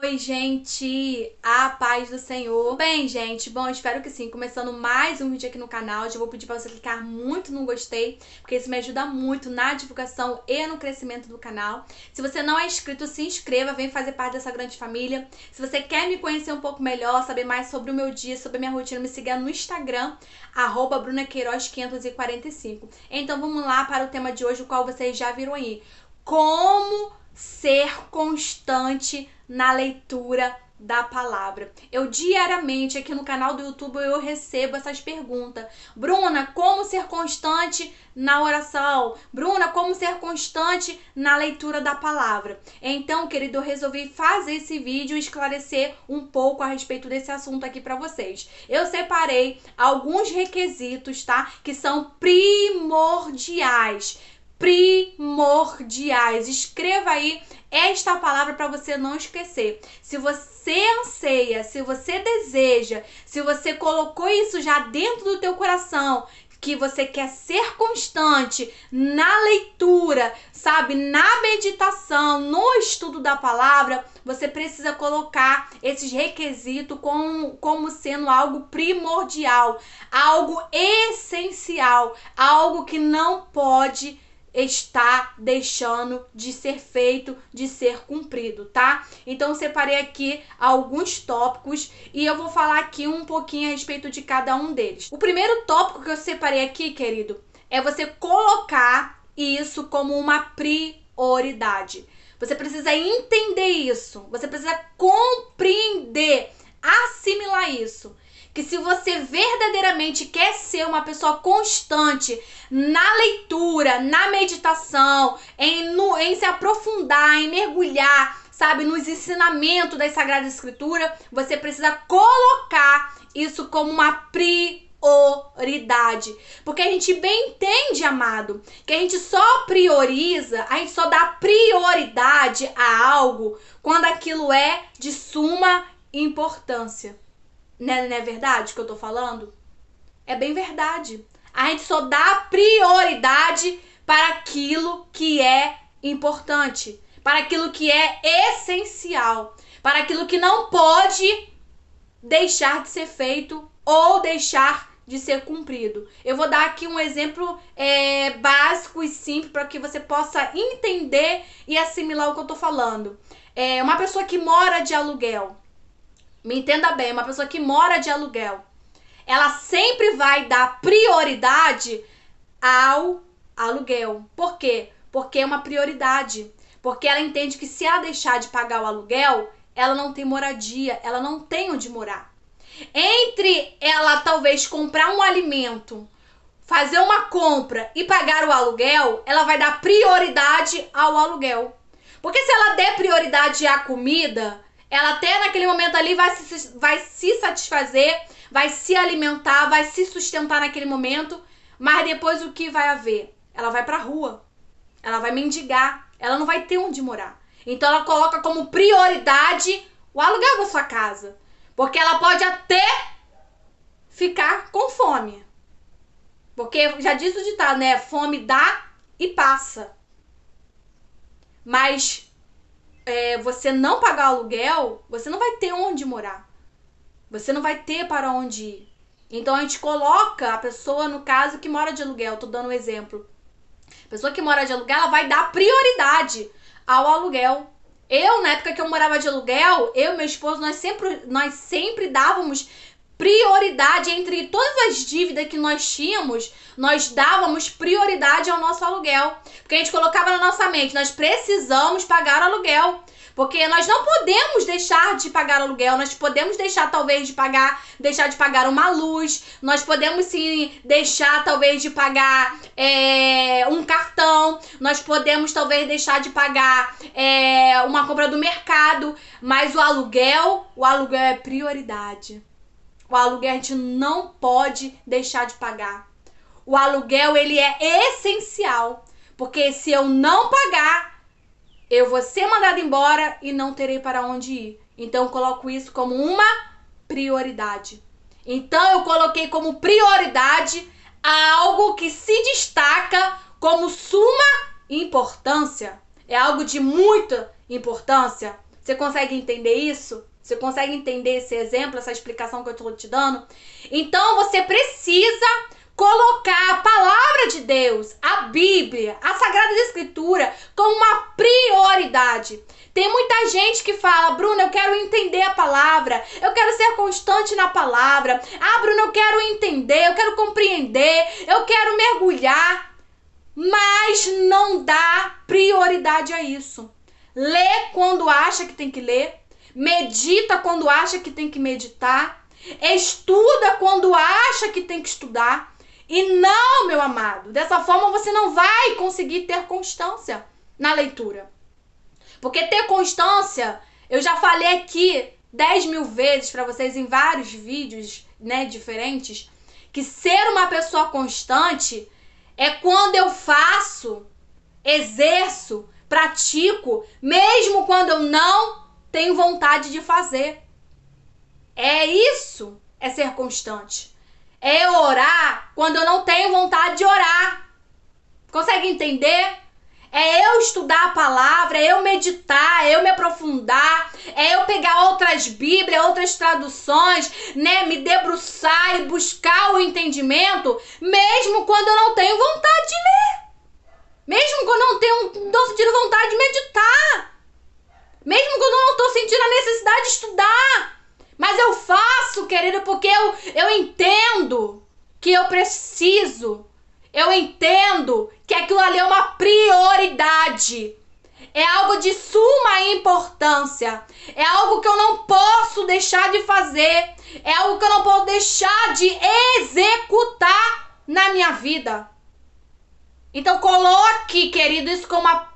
Oi, gente! A paz do Senhor. Bem, gente, bom, espero que sim. Começando mais um vídeo aqui no canal. Já vou pedir pra você clicar muito no gostei, porque isso me ajuda muito na divulgação e no crescimento do canal. Se você não é inscrito, se inscreva, vem fazer parte dessa grande família. Se você quer me conhecer um pouco melhor, saber mais sobre o meu dia, sobre a minha rotina, me siga no Instagram, @brunaqueiroz545. Então vamos lá para o tema de hoje, o qual vocês já viram aí. Como ser constante na leitura da palavra. Eu diariamente aqui no canal do YouTube eu recebo essas perguntas. Bruna, como ser constante na oração? Bruna, como ser constante na leitura da palavra? Então, querido, eu resolvi fazer esse vídeo e esclarecer um pouco a respeito desse assunto aqui para vocês. Eu separei alguns requisitos, tá? Que são primordiais. Escreva aí esta palavra para você não esquecer. Se você anseia, se você deseja, se você colocou isso já dentro do teu coração, que você quer ser constante na leitura, sabe, na meditação, no estudo da palavra, você precisa colocar esses requisitos como sendo algo primordial, algo essencial, algo que não pode está deixando de ser feito, de ser cumprido, tá? Então eu separei aqui alguns tópicos e eu vou falar aqui um pouquinho a respeito de cada um deles. O primeiro tópico que eu separei aqui, querido, é você colocar isso como uma prioridade. Você precisa entender isso, você precisa compreender, assimilar isso. Que se você verdadeiramente quer ser uma pessoa constante na leitura, na meditação, em se aprofundar, em mergulhar, sabe, nos ensinamentos das Sagradas Escrituras, você precisa colocar isso como uma prioridade. Porque a gente bem entende, amado, que a gente só prioriza, a gente só dá prioridade a algo quando aquilo é de suma importância. Não é verdade que eu tô falando? É bem verdade. A gente só dá prioridade para aquilo que é importante, para aquilo que é essencial, para aquilo que não pode deixar de ser feito ou deixar de ser cumprido. Eu vou dar aqui um exemplo básico e simples para que você possa entender e assimilar o que eu tô falando. Uma pessoa que mora de aluguel. Me entenda bem, uma pessoa que mora de aluguel, ela sempre vai dar prioridade ao aluguel. Por quê? Porque é uma prioridade. Porque ela entende que se ela deixar de pagar o aluguel, ela não tem moradia, ela não tem onde morar. Entre ela talvez comprar um alimento, fazer uma compra e pagar o aluguel, ela vai dar prioridade ao aluguel. Porque se ela der prioridade à comida, ela até naquele momento ali vai se satisfazer, vai se alimentar, vai se sustentar naquele momento, mas depois o que vai haver? Ela vai pra rua, ela vai mendigar, ela não vai ter onde morar. Então ela coloca como prioridade o aluguel da sua casa, porque ela pode até ficar com fome. Porque já diz o ditado, né? Fome dá e passa. Mas você não pagar o aluguel, você não vai ter onde morar. Você não vai ter para onde ir. Então a gente coloca a pessoa, no caso, que mora de aluguel. Tô dando um exemplo. A pessoa que mora de aluguel, ela vai dar prioridade ao aluguel. Na época que eu morava de aluguel, eu e meu esposo, nós sempre dávamos prioridade entre todas as dívidas que nós tínhamos, nós dávamos prioridade ao nosso aluguel. Porque a gente colocava na nossa mente, nós precisamos pagar aluguel. Porque nós não podemos deixar de pagar aluguel, nós podemos deixar talvez deixar de pagar uma luz, nós podemos sim deixar talvez de pagar um cartão, nós podemos talvez deixar de pagar uma compra do mercado, mas o aluguel é prioridade. O aluguel a gente não pode deixar de pagar. O aluguel, ele é essencial, porque se eu não pagar, eu vou ser mandada embora e não terei para onde ir. Então eu coloco isso como uma prioridade. Então eu coloquei como prioridade algo que se destaca como suma importância. É algo de muita importância. Você consegue entender isso? Você consegue entender esse exemplo, essa explicação que eu estou te dando? Então você precisa colocar a palavra de Deus, a Bíblia, a Sagrada Escritura como uma prioridade. Tem muita gente que fala: Bruna, eu quero entender a palavra, eu quero ser constante na palavra. Ah, Bruna, eu quero entender, eu quero compreender, eu quero mergulhar. Mas não dá prioridade a isso. Lê quando acha que tem que ler, medita quando acha que tem que meditar, estuda quando acha que tem que estudar. E não, meu amado, dessa forma você não vai conseguir ter constância na leitura. Porque ter constância, eu já falei aqui 10.000 vezes para vocês em vários vídeos, né, diferentes, que ser uma pessoa constante é quando eu faço, exerço, pratico, mesmo quando eu não tenho vontade de fazer. É isso, é ser constante. É orar quando eu não tenho vontade de orar. Consegue entender? É eu estudar a palavra, é eu meditar, é eu me aprofundar, é eu pegar outras bíblias, outras traduções, né, me debruçar e buscar o entendimento, mesmo quando eu não tenho vontade de ler. Mesmo quando eu não estou sentindo vontade de meditar. Mesmo quando eu não estou sentindo a necessidade de estudar. Mas eu faço, querido, porque eu entendo que eu preciso. Eu entendo que aquilo ali é uma prioridade. É algo de suma importância. É algo que eu não posso deixar de fazer. É algo que eu não posso deixar de executar na minha vida. Então coloque, querido, isso como uma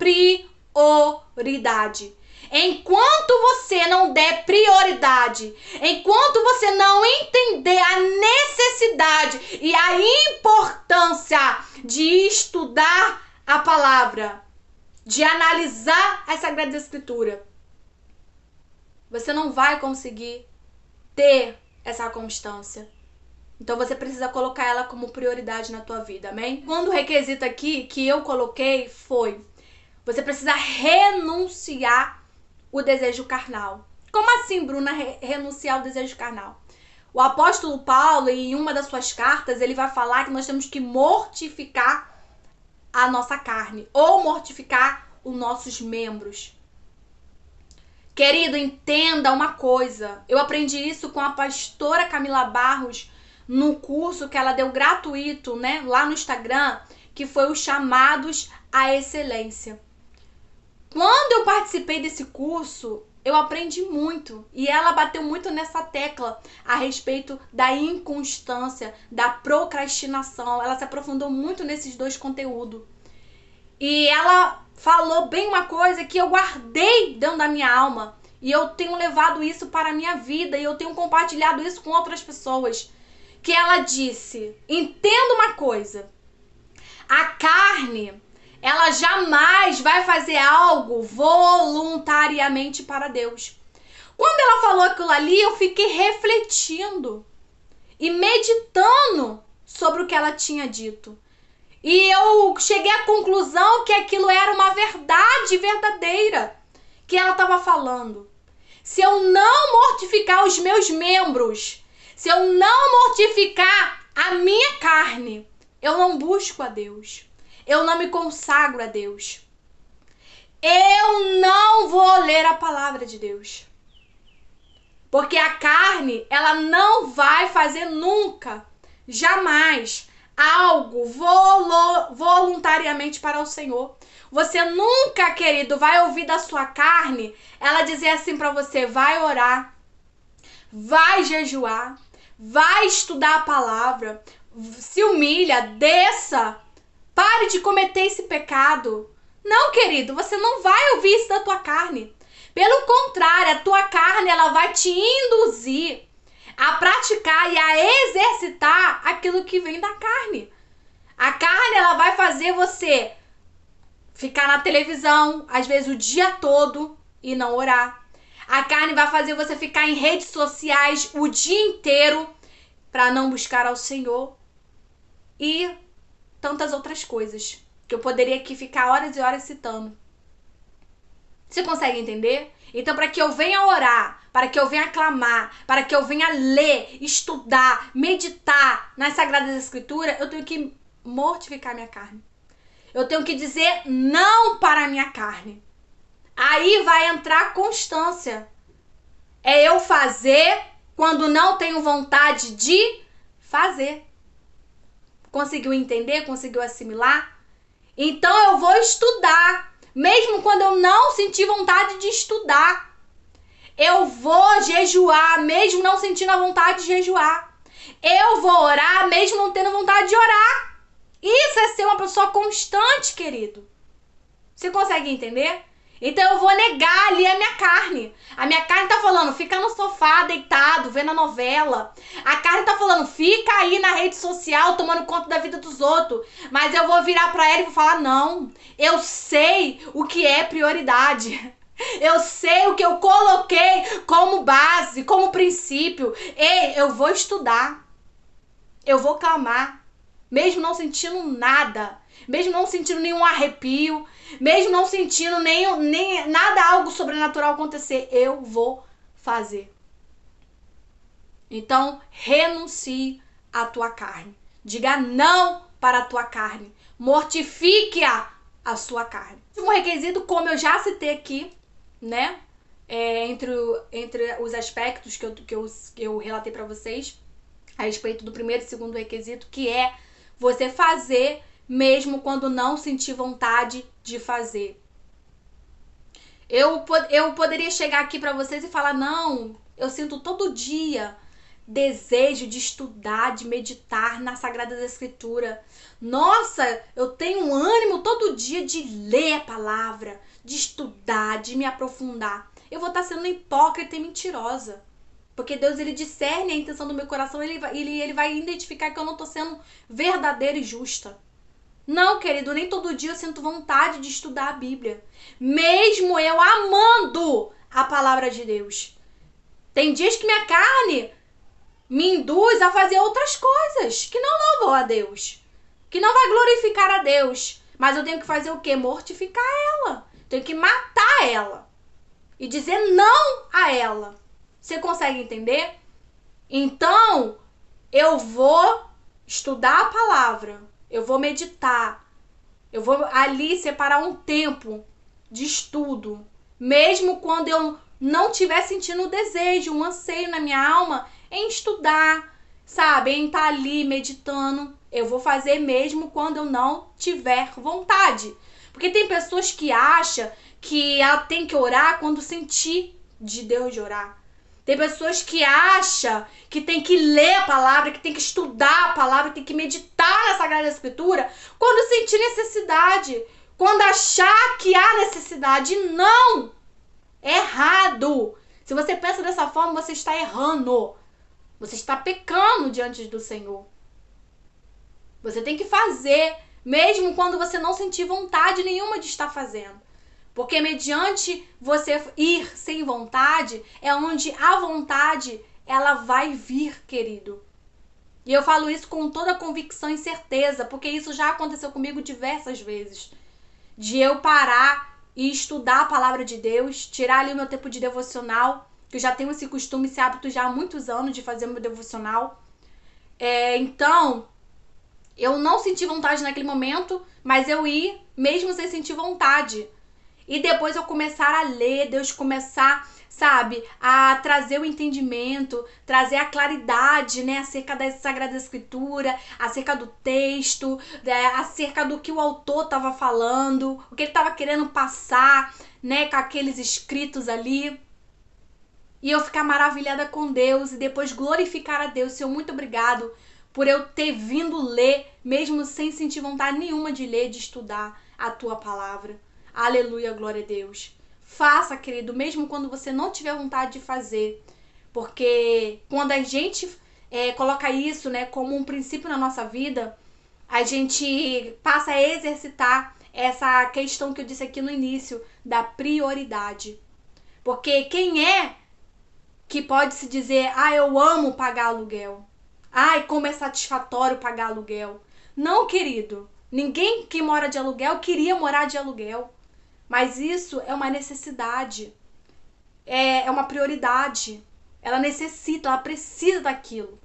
prioridade. Enquanto você não der prioridade, enquanto você não entender a necessidade e a importância de estudar a palavra, de analisar a Sagrada Escritura, você não vai conseguir ter essa constância. Então você precisa colocar ela como prioridade na tua vida, amém? Quando o requisito aqui que eu coloquei foi: você precisa renunciar o desejo carnal. Como assim, Bruna, renunciar ao desejo carnal? O apóstolo Paulo, em uma das suas cartas, ele vai falar que nós temos que mortificar a nossa carne, ou mortificar os nossos membros. Querido, entenda uma coisa. Eu aprendi isso com a pastora Camila Barros no curso que ela deu gratuito, né, lá no Instagram, que foi os Chamados à Excelência. Quando eu participei desse curso, eu aprendi muito. E ela bateu muito nessa tecla a respeito da inconstância, da procrastinação. Ela se aprofundou muito nesses dois conteúdos. E ela falou bem uma coisa que eu guardei dentro da minha alma. E eu tenho levado isso para a minha vida. E eu tenho compartilhado isso com outras pessoas. Que ela disse: entenda uma coisa. A carne, ela jamais vai fazer algo voluntariamente para Deus. Quando ela falou aquilo ali, eu fiquei refletindo e meditando sobre o que ela tinha dito. E eu cheguei à conclusão que aquilo era uma verdade verdadeira que ela estava falando. Se eu não mortificar os meus membros, se eu não mortificar a minha carne, eu não busco a Deus. Eu não me consagro a Deus. Eu não vou ler a palavra de Deus. Porque a carne, ela não vai fazer nunca, jamais, algo voluntariamente para o Senhor. Você nunca, querido, vai ouvir da sua carne ela dizer assim para você: vai orar, vai jejuar, vai estudar a palavra, se humilha, desça, pare de cometer esse pecado. Não, querido, você não vai ouvir isso da tua carne. Pelo contrário, a tua carne, ela vai te induzir a praticar e a exercitar aquilo que vem da carne. A carne, ela vai fazer você ficar na televisão, às vezes o dia todo, e não orar. A carne vai fazer você ficar em redes sociais o dia inteiro para não buscar ao Senhor. E tantas outras coisas que eu poderia aqui ficar horas e horas citando. Você consegue entender? Então, para que eu venha orar, para que eu venha clamar, para que eu venha ler, estudar, meditar nas Sagradas Escrituras, eu tenho que mortificar minha carne. Eu tenho que dizer não para a minha carne. Aí vai entrar a constância. É eu fazer quando não tenho vontade de fazer. Conseguiu entender? Conseguiu assimilar? Então eu vou estudar, mesmo quando eu não sentir vontade de estudar. Eu vou jejuar, mesmo não sentindo a vontade de jejuar. Eu vou orar, mesmo não tendo vontade de orar. Isso é ser uma pessoa constante, querido. Você consegue entender? Então eu vou negar ali a minha carne. A minha carne tá falando, fica no sofá, deitado, vendo a novela. A carne tá falando, fica aí na rede social, tomando conta da vida dos outros. Mas eu vou virar pra ela e vou falar, não, eu sei o que é prioridade. Eu sei o que eu coloquei como base, como princípio. Ei, eu vou estudar. Eu vou clamar. Mesmo não sentindo nada. Mesmo não sentindo nenhum arrepio. Mesmo não sentindo nem nada, algo sobrenatural acontecer. Eu vou fazer. Então, renuncie à tua carne. Diga não para a tua carne. Mortifique a sua carne. Um requisito, como eu já citei aqui, né? Entre os aspectos que eu relatei para vocês a respeito do primeiro e segundo requisito, que é você fazer mesmo quando não sentir vontade de fazer. Eu poderia chegar aqui para vocês e falar, não, eu sinto todo dia desejo de estudar, de meditar nas Sagradas Escrituras. Nossa, eu tenho um ânimo todo dia de ler a palavra, de estudar, de me aprofundar. Eu vou estar sendo hipócrita e mentirosa. Porque Deus, ele discerne a intenção do meu coração, ele vai identificar que eu não estou sendo verdadeira e justa. Não, querido, nem todo dia eu sinto vontade de estudar a Bíblia. Mesmo eu amando a palavra de Deus. Tem dias que minha carne me induz a fazer outras coisas que não louvam a Deus, que não vai glorificar a Deus. Mas eu tenho que fazer o quê? Mortificar ela. Tenho que matar ela e dizer não a ela. Você consegue entender? Então, eu vou estudar a palavra, eu vou meditar, eu vou ali separar um tempo de estudo, mesmo quando eu não estiver sentindo o desejo, um anseio na minha alma em estudar, sabe? Em estar ali meditando. Eu vou fazer mesmo quando eu não tiver vontade. Porque tem pessoas que acham que ela tem que orar quando sentir de Deus de orar. Tem pessoas que acham que tem que ler a palavra, que tem que estudar a palavra, que tem que meditar na Sagrada Escritura quando sentir necessidade, quando achar que há necessidade. Não! É errado! Se você pensa dessa forma, você está errando. Você está pecando diante do Senhor. Você tem que fazer, mesmo quando você não sentir vontade nenhuma de estar fazendo. Porque mediante você ir sem vontade, é onde a vontade, ela vai vir, querido. E eu falo isso com toda convicção e certeza, porque isso já aconteceu comigo diversas vezes. De eu parar e estudar a palavra de Deus, tirar ali o meu tempo de devocional, que eu já tenho esse costume, esse hábito já há muitos anos de fazer o meu devocional. Então, eu não senti vontade naquele momento, mas eu ir mesmo sem sentir vontade. E depois eu começar a ler, Deus começar, sabe, a trazer o entendimento, trazer a claridade, né, acerca da Sagrada Escritura, acerca do texto, acerca do que o autor estava falando, o que ele estava querendo passar, né, com aqueles escritos ali. E eu ficar maravilhada com Deus e depois glorificar a Deus. Senhor, muito obrigado por eu ter vindo ler, mesmo sem sentir vontade nenhuma de ler, de estudar a tua palavra. Aleluia, glória a Deus. Faça, querido, mesmo quando você não tiver vontade de fazer. Porque quando a gente coloca isso, né, como um princípio na nossa vida, a gente passa a exercitar essa questão que eu disse aqui no início, da prioridade. Porque quem é que pode se dizer, eu amo pagar aluguel. Ai, como é satisfatório pagar aluguel. Não, querido. Ninguém que mora de aluguel queria morar de aluguel. mas isso é uma necessidade, é uma prioridade. Ela necessita, ela precisa daquilo.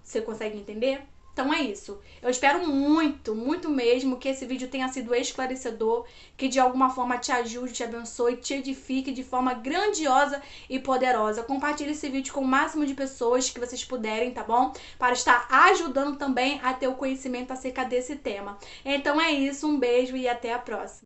Você consegue entender? Então é isso. Eu espero muito, muito mesmo que esse vídeo tenha sido esclarecedor, que de alguma forma te ajude, te abençoe, te edifique de forma grandiosa e poderosa. Compartilhe esse vídeo com o máximo de pessoas que vocês puderem, tá bom? Para estar ajudando também a ter o conhecimento acerca desse tema. Então é isso, um beijo e até a próxima.